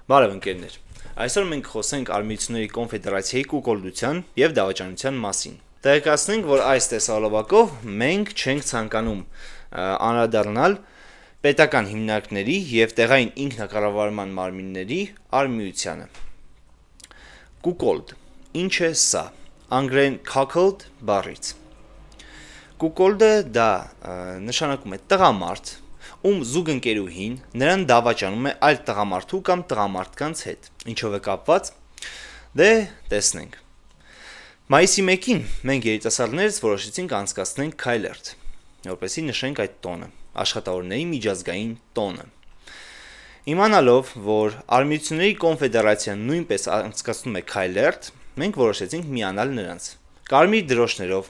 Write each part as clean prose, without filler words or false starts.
Բարև ընկերներ, այսօր մենք խոսենք Արմիությունների կոնֆեդերացիայի կուկոլդության և դավաճանության մասին։ Տեղեկացնենք, որ այս տեսահոլովակով մենք չենք ցանկանում անդրադառնալ պետական հիմնարկների և տեղային ինքնակառավարման մարմինների արմիությանը։ Կուկոլդ, ինչ է սա, անգլերեն cuckold բառից։ Կուկոլդը դա նշանակում է տղամարդ, ում զուգընկերուհին նրան դավաճանում է այլ տղամարդու կամ տղամարդկանց հետ, ինչով է կապված, դե տեսնենք։ Մայիսի 1-ին մենք երիտասարդներս որոշեցինք անցկացնենք քայլերթ, որպեսզի նշենք այդ տոնը, աշխատավորների միջազգային տոնը։ Իմանալով, որ Արմիությունների կոնֆեդերացիան նույնպես անցկացնում է քայլերթ, մենք որոշեցինք միանալ նրանց։ Կարմիր դրոշներով,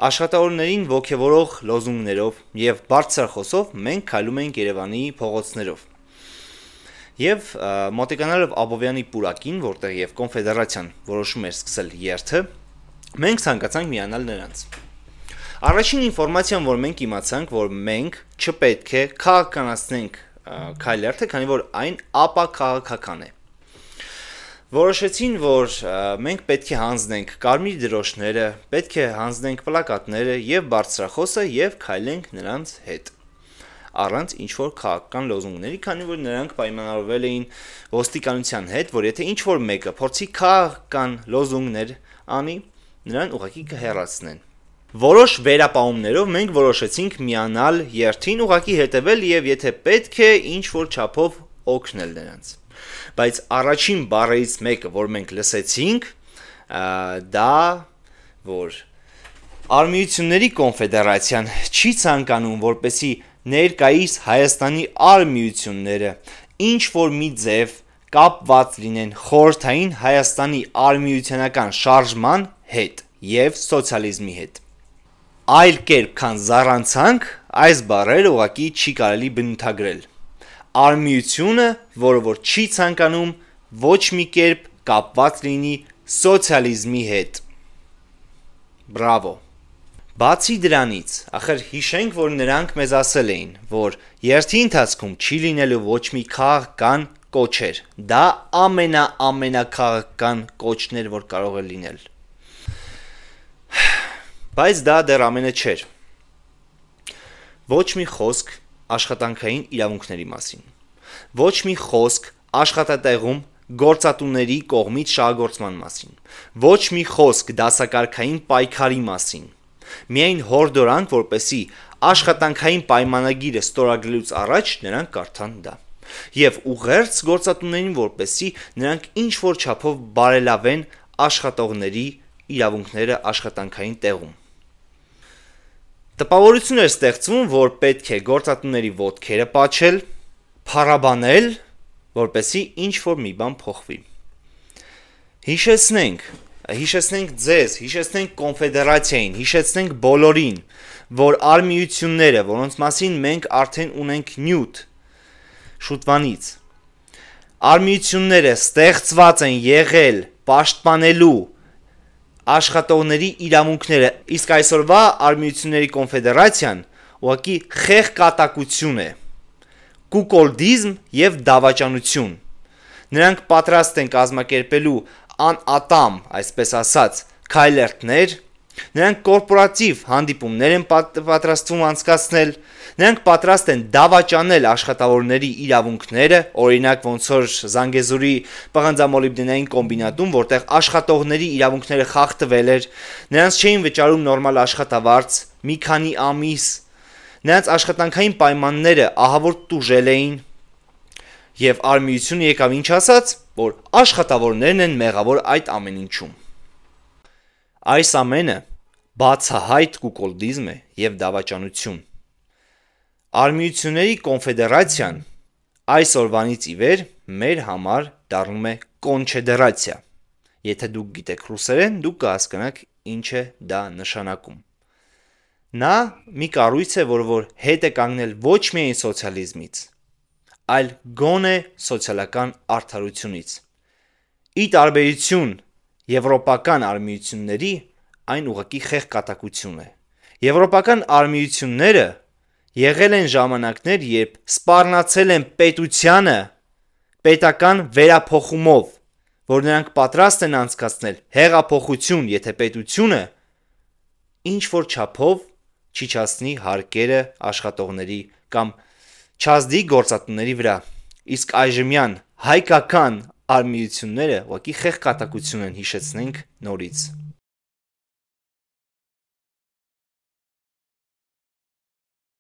աշխատավորներին ոգևորող լոզունգներով և բարձրախոսով մենք քայլում էինք Երևանի փողոցներով։ Եվ մոտիկանալով Աբովյանի պուրակին, որտեղ և կոնֆեդերացիան որոշում էր սկսել երթը, մենք ցանկացանք միանալ նրանց։ Առաջին ինֆորմացիան, որ մենք իմացանք, որ մենք չպետք է քաղաքականացնենք քայլերթը, քանի որ այն ապաքաղաքական է։ Որոշեցին, որ մենք պետք է հանձնենք կարմիր դրոշները, պետք է հանձնենք պլակատները և բարձրախոսը և քայլենք նրանց հետ, առանց ինչ-որ քաղաքական լոզունգների, քանի որ նրանք պայմանավորվել էին ոստիկանության հետ, որ եթե ինչ-որ մեկը փորձի քաղաքական լոզունգներ անի, նրան ուղղակի կհեռացնեն։ Որոշ վերապահումներով մենք որոշեցինք միանալ երթին, ուղղակի հետևել և եթե պետք է ինչ-որ չափով օգնել նրանց։ Բայց առաջին բառերից մեկը, որ մենք լսեցինք, դա որ Արմիությունների կոնֆեդերացիան չի ցանկանում, որպեսզի ներկայիս Հայաստանի արմիությունները ինչ-որ մի ձև կապված լինեն խորհրդային Հայաստանի արմիությանական շարժման հետ և սոցիալիզմի հետ։ Այլ կերպ քան զառանցանք, այս բառերը ուղղակի չի կարելի բնութագրել։ Արմիությունը, որը որ չի ցանկանում ոչ մի կերպ կապված լինի սոցիալիզմի հետ։ Բրավո։ Բացի դրանից, ախր հիշենք, որ նրանք մեզ ասել էին, որ երթի ընթացքում չի լինելու ոչ մի քաղաքական կոչեր։ Դա ամենաքաղաքական կոչն էր, որ կարող է լինել։ Բայց դա դեռ ամենը չէր։ Ոչ մի խոսք աշխատանքային իրավունքների մասին։ Ոչ մի խոսք աշխատատեղում գործատուների կողմից շահագործման մասին։ Ոչ մի խոսք դասակարգային պայքարի մասին։ Միայն հորդորանք, որպեսզի աշխատանքային պայմանագիրը ստորագրելուց առաջ նրանք կարդան դա։ Եվ ուղերձ գործատուներին, որպեսզի նրանք ինչ-որ չափով բարելավեն աշխատողների իրավունքները աշխատանքային տեղում։ Տպավորություն էր ստեղծվում, որ պետք է գործատուների ոտքերը պաչել, փառաբանել, որպեսզի ինչ-որ մի բան փոխվի։ Հիշեցնենք ձեզ, հիշեցնենք կոնֆեդերացիային, հիշեցնենք բոլորին, որ արմիությունները, որոնց մասին մենք արդեն ունենք նյութ շուտվանից, արմիությունները ստեղծված են եղել պաշտպանելու աշխատողների իրավունքները, իսկ այսօրվա Արմիությունների կոնֆեդերացիան ուղղակի խեղկատակություն է, կուկոլդիզմ և դավաճանություն։ Նրանք պատրաստ են կազմակերպելու անատամ, այսպես ասած, քայլերթներ, նրանք կորպորատիվ հանդիպումներ են պատրաստվում անցկացնել, նրանք պատրաստ են դավաճանել աշխատավորների իրավունքները, օրինակ ոնց որ Զանգեզուրի պղնձամոլիբդենային կոմբինատում, որտեղ աշխատողների իրավունքները խախտվել էր, նրանց չէին վճարում նորմալ աշխատավարձ մի քանի ամիս, նրանց աշխատանքային պայմանները ահավոր տուժել էին, և արմիությունը եկավ ինչ ասաց, որ աշխատավորներն են մեղավոր այդ ամեն ինչում։ Այս ամենը բացահայտ կուկոլդիզմ է և դավաճանություն։ Արմիությունների կոնֆեդերացիան այսօրվանից ի վեր մեր համար դառնում է կոնչեդերացիա։ Եթե դուք գիտեք ռուսերեն, դուք կհասկանաք ինչ է դա նշանակում։ Նա մի կառույց է, որ հետ է կանգնել ոչ միայն սոցիալիզմից, այլ գոնե սոցիալական արդարությունից։ Ի տարբերություն եվրոպական արմիությունների, այն ուղղակի խեղկատակություն է։ Եվրոպական արմիությունները եղել են ժամանակներ, երբ սպառնացել են պետությանը պետական վերափոխումով, որ նրանք պատրաստ են անցկացնել հեղափոխություն, եթե պետությունը ինչ որ չափով չիջացնի հարկերը աշխատողների կամ չազդի գործատուների վրա, իսկ այժմյան հայկական արմիությունները ուղղակի խեղկատակություն են, հիշեցնենք նորից։